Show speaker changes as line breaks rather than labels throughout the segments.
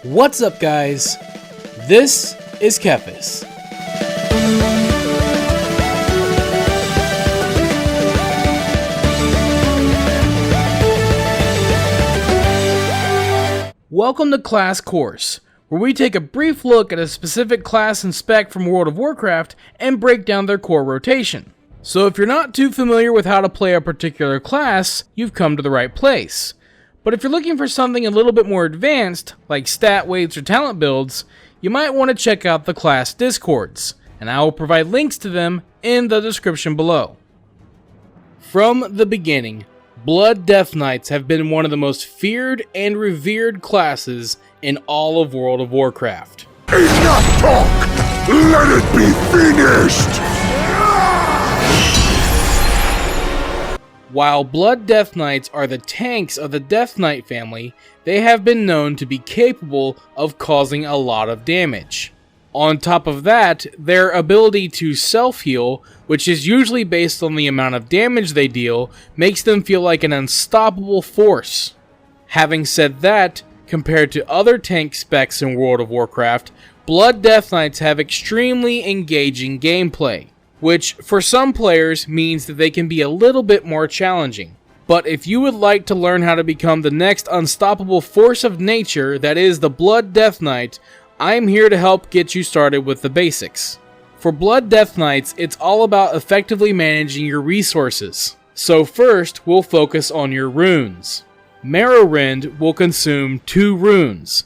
What's up, guys? This is TheKephas. Welcome to Class Course, where we take a brief look at a specific class and spec from World of Warcraft and break down their core rotation. So if you're not too familiar with how to play a particular class, you've come to the right place. But if you're looking for something a little bit more advanced, like stat weights or talent builds, you might want to check out the class Discords, and I will provide links to them in the description below. From the beginning, Blood Death Knights have been one of the most feared and revered classes in all of World of Warcraft.
Enough talk! Let it be finished!
While Blood Death Knights are the tanks of the Death Knight family, they have been known to be capable of causing a lot of damage. On top of that, their ability to self-heal, which is usually based on the amount of damage they deal, makes them feel like an unstoppable force. Having said that, compared to other tank specs in World of Warcraft, Blood Death Knights have extremely engaging gameplay, which for some players means that they can be a little bit more challenging. But if you would like to learn how to become the next unstoppable force of nature that is the Blood Death Knight, I'm here to help get you started with the basics. For Blood Death Knights, it's all about effectively managing your resources. So first, we'll focus on your runes. Morrowind will consume 2 runes.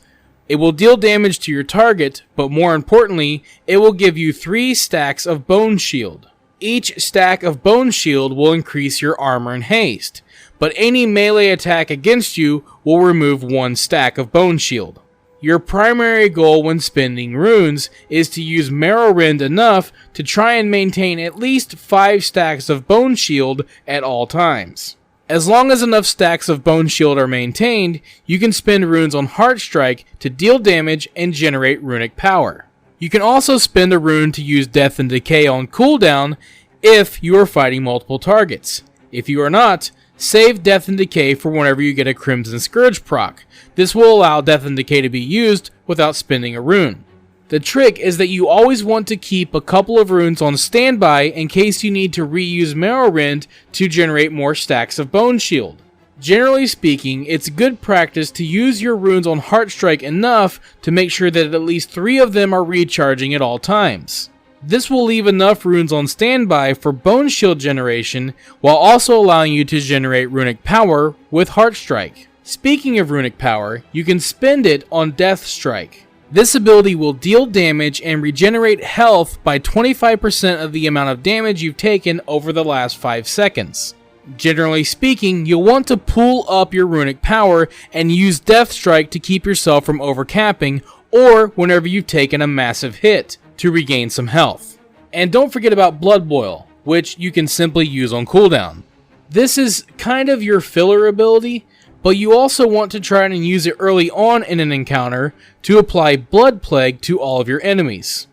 It will deal damage to your target, but more importantly, it will give you 3 stacks of Bone Shield. Each stack of Bone Shield will increase your armor and haste, but any melee attack against you will remove 1 stack of Bone Shield. Your primary goal when spending runes is to use Morrowind enough to try and maintain at least 5 stacks of Bone Shield at all times. As long as enough stacks of Bone Shield are maintained, you can spend runes on Heartstrike to deal damage and generate runic power. You can also spend a rune to use Death and Decay on cooldown if you are fighting multiple targets. If you are not, save Death and Decay for whenever you get a Crimson Scourge proc. This will allow Death and Decay to be used without spending a rune. The trick is that you always want to keep a couple of runes on standby in case you need to reuse Morrowind to generate more stacks of Bone Shield. Generally speaking, it's good practice to use your runes on Heartstrike enough to make sure that at least 3 of them are recharging at all times. This will leave enough runes on standby for Bone Shield generation while also allowing you to generate runic power with Heartstrike. Speaking of runic power, you can spend it on Death Strike. This ability will deal damage and regenerate health by 25% of the amount of damage you've taken over the last 5 seconds. Generally speaking, you'll want to pool up your runic power and use Death Strike to keep yourself from overcapping or whenever you've taken a massive hit to regain some health. And don't forget about Blood Boil, which you can simply use on cooldown. This is kind of your filler ability, but you also want to try and use it early on in an encounter to apply Blood Plague to all of your enemies.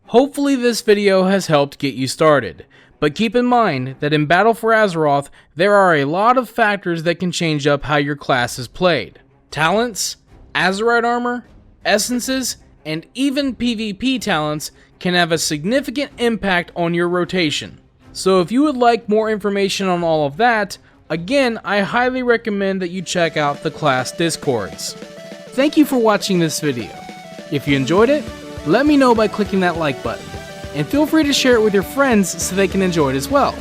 Hopefully this video has helped get you started, but keep in mind that in Battle for Azeroth, there are a lot of factors that can change up how your class is played. Talents, Azerite armor, essences, and even PvP talents can have a significant impact on your rotation. So if you would like more information on all of that, again, I highly recommend that you check out the class Discords. Thank you for watching this video. If you enjoyed it, let me know by clicking that like button, and feel free to share it with your friends so they can enjoy it as well.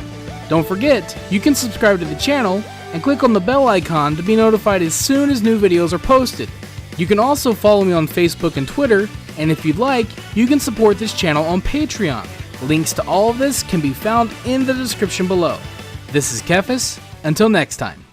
Don't forget, you can subscribe to the channel and click on the bell icon to be notified as soon as new videos are posted. You can also follow me on Facebook and Twitter, and if you'd like, you can support this channel on Patreon. Links to all of this can be found in the description below. This is TheKephas. Until next time.